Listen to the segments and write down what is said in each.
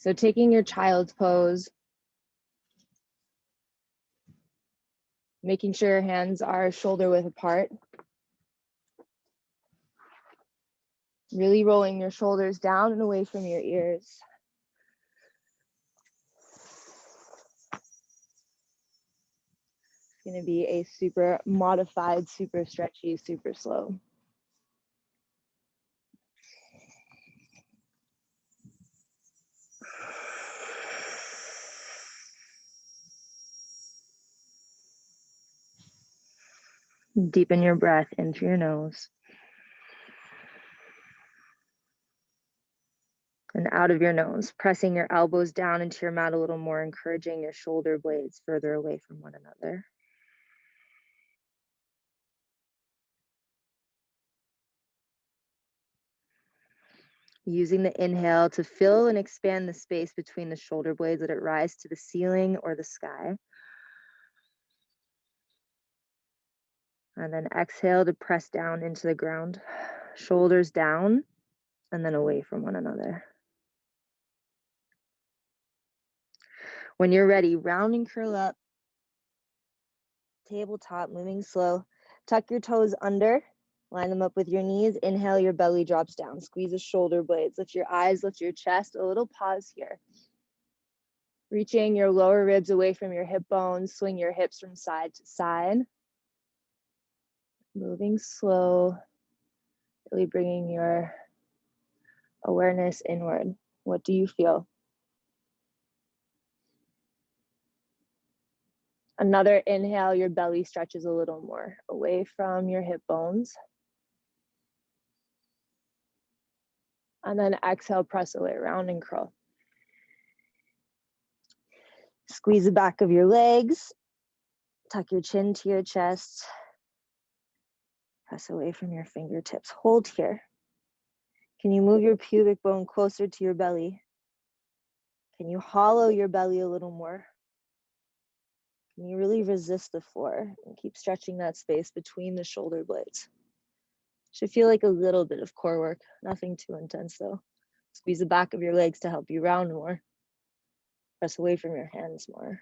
So taking your child's pose, making sure your hands are shoulder width apart. Really rolling your shoulders down and away from your ears. It's going to be a super modified, super stretchy, super slow. Deepen your breath in through your nose and out of your nose, pressing your elbows down into your mat a little more, encouraging your shoulder blades further away from one another. Using the inhale to fill and expand the space between the shoulder blades, let it rise to the ceiling or the sky. And then exhale to press down into the ground, shoulders down, and then away from one another. When you're ready, round and curl up, tabletop, moving slow. Tuck your toes under, line them up with your knees. Inhale, your belly drops down. Squeeze the shoulder blades, lift your eyes, lift your chest. A little pause here. Reaching your lower ribs away from your hip bones, swing your hips from side to side. Moving slow, really bringing your awareness inward. What do you feel? Another inhale, your belly stretches a little more away from your hip bones. And then exhale, press away, round and curl. Squeeze the back of your legs. Tuck your chin to your chest. Press away from your fingertips. Hold here. Can you move your pubic bone closer to your belly? Can you hollow your belly a little more? Can you really resist the floor and keep stretching that space between the shoulder blades? Should feel like a little bit of core work, nothing too intense though. Squeeze the back of your legs to help you round more. Press away from your hands more.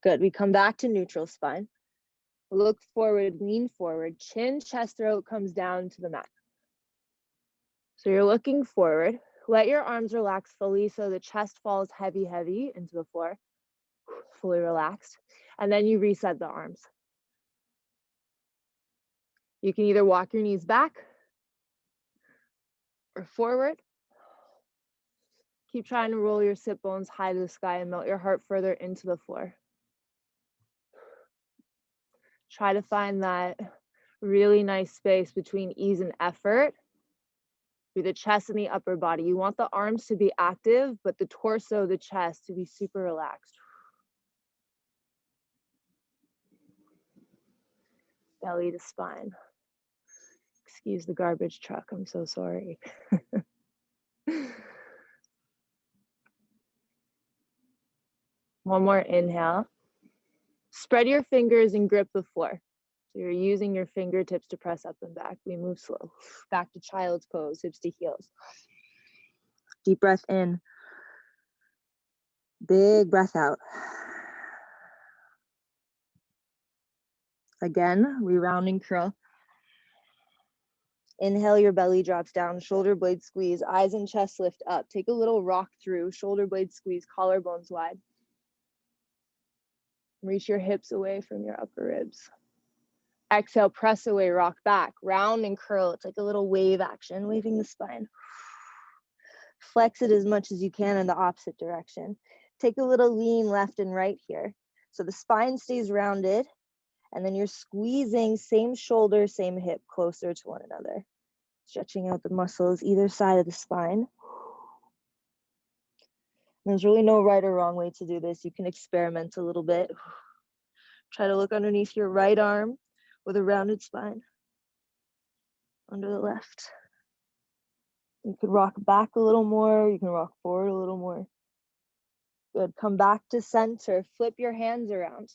Good, we come back to neutral spine. Look forward, lean forward, chin, chest, throat comes down to the mat. So you're looking forward. Let your arms relax fully so the chest falls heavy, heavy into the floor. Fully relaxed. And then you reset the arms. You can either walk your knees back or forward. Keep trying to roll your sit bones high to the sky and melt your heart further into the floor. Try to find that really nice space between ease and effort through the chest and the upper body. You want the arms to be active, but the torso, the chest to be super relaxed. Belly to spine. Excuse the garbage truck, I'm so sorry. One more inhale. Spread your fingers and grip the floor. So you're using your fingertips to press up and back. We move slow. Back to child's pose, hips to heels. Deep breath in. Big breath out. Again, we round and curl. Inhale, your belly drops down, shoulder blade squeeze, eyes and chest lift up. Take a little rock through, shoulder blade squeeze, collarbones wide. Reach your hips away from your upper ribs. Exhale, press away, rock back, round and curl. It's like a little wave action, waving the spine. Flex it as much as you can in the opposite direction. Take a little lean left and right here. So the spine stays rounded, and then you're squeezing same shoulder, same hip closer to one another. Stretching out the muscles either side of the spine. There's really no right or wrong way to do this. You can experiment a little bit. Try to look underneath your right arm with a rounded spine. Under the left. You could rock back a little more. You can rock forward a little more. Good. Come back to center. Flip your hands around.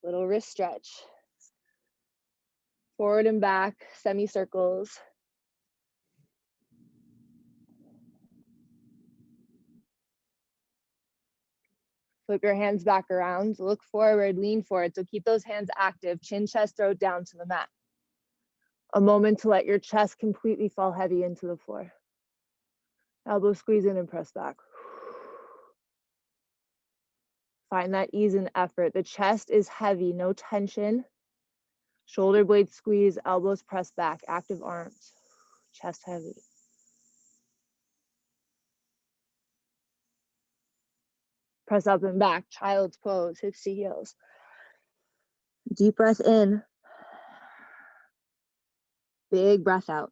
Little wrist stretch. Forward and back, semicircles. Flip your hands back around, look forward, lean forward. So keep those hands active, chin, chest, throat down to the mat. A moment to let your chest completely fall heavy into the floor. Elbow squeeze in and press back. Find that ease and effort. The chest is heavy, no tension. Shoulder blades squeeze, elbows press back, active arms, chest heavy. Press up and back, child's pose, hips to heels. Deep breath in. Big breath out.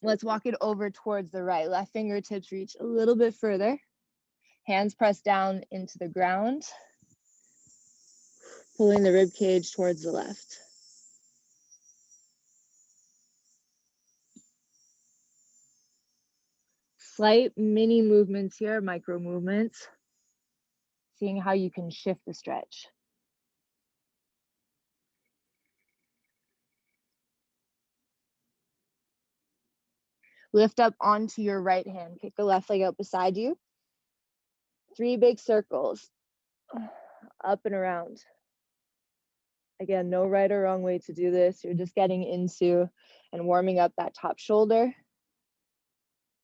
Let's walk it over towards the right. Left fingertips reach a little bit further. Hands press down into the ground. Pulling the rib cage towards the left. Slight mini movements here, micro movements. Seeing how you can shift the stretch. Lift up onto your right hand. Kick the left leg out beside you. 3 big circles. Up and around. Again, no right or wrong way to do this. You're just getting into and warming up that top shoulder.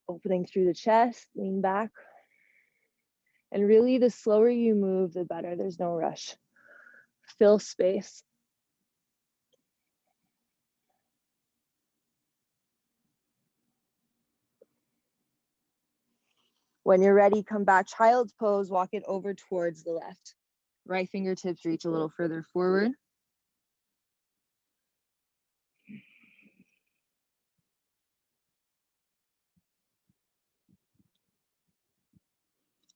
Opening through the chest, lean back. And really, the slower you move, the better. There's no rush. Fill space. When you're ready, come back, child's pose, walk it over towards the left. Right fingertips reach a little further forward.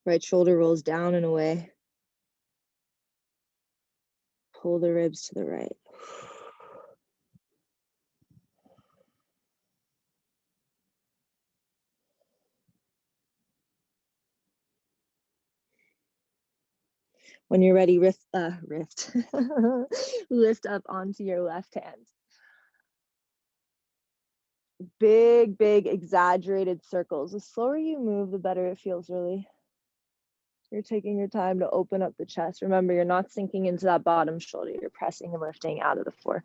Right shoulder rolls down and away. Pull the ribs to the right. When you're ready, lift up onto your left hand. Big, big, exaggerated circles. The slower you move, the better it feels, really. You're taking your time to open up the chest. Remember, you're not sinking into that bottom shoulder. You're pressing and lifting out of the floor.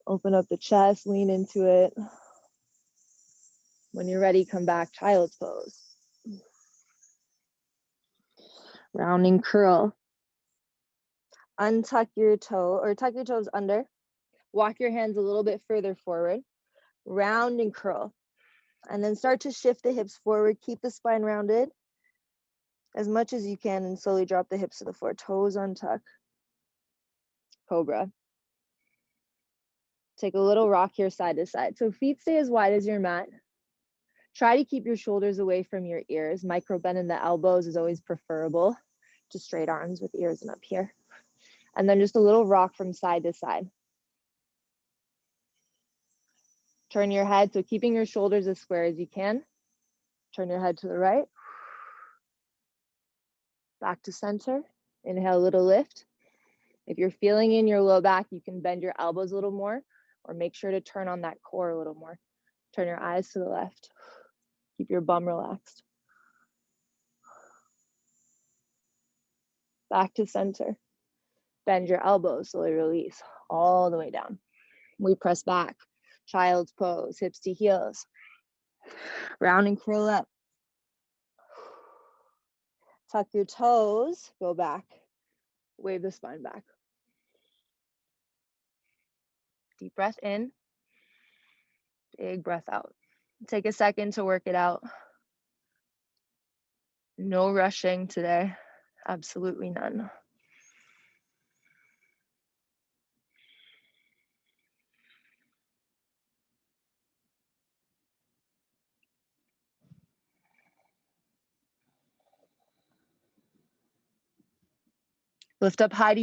Open up the chest, lean into it. When you're ready, come back, child's pose. Rounding curl. Untuck your toe, or tuck your toes under. Walk your hands a little bit further forward. Round and curl. And then start to shift the hips forward. Keep the spine rounded as much as you can and slowly drop the hips to the floor. Toes untuck. Cobra. Take a little rock here side to side. So feet stay as wide as your mat. Try to keep your shoulders away from your ears. Micro bend in the elbows is always preferable to straight arms with ears and up here. And then just a little rock from side to side. Turn your head, so keeping your shoulders as square as you can. Turn your head to the right. Back to center. Inhale, a little lift. If you're feeling in your low back, you can bend your elbows a little more, or make sure to turn on that core a little more. Turn your eyes to the left. Keep your bum relaxed. Back to center. Bend your elbows, slowly release all the way down. We press back. Child's pose, hips to heels. Round and curl up. Tuck your toes, go back. Wave the spine back. Deep breath in. Big breath out. Take a second to work it out. No rushing today. Absolutely none. Lift up high to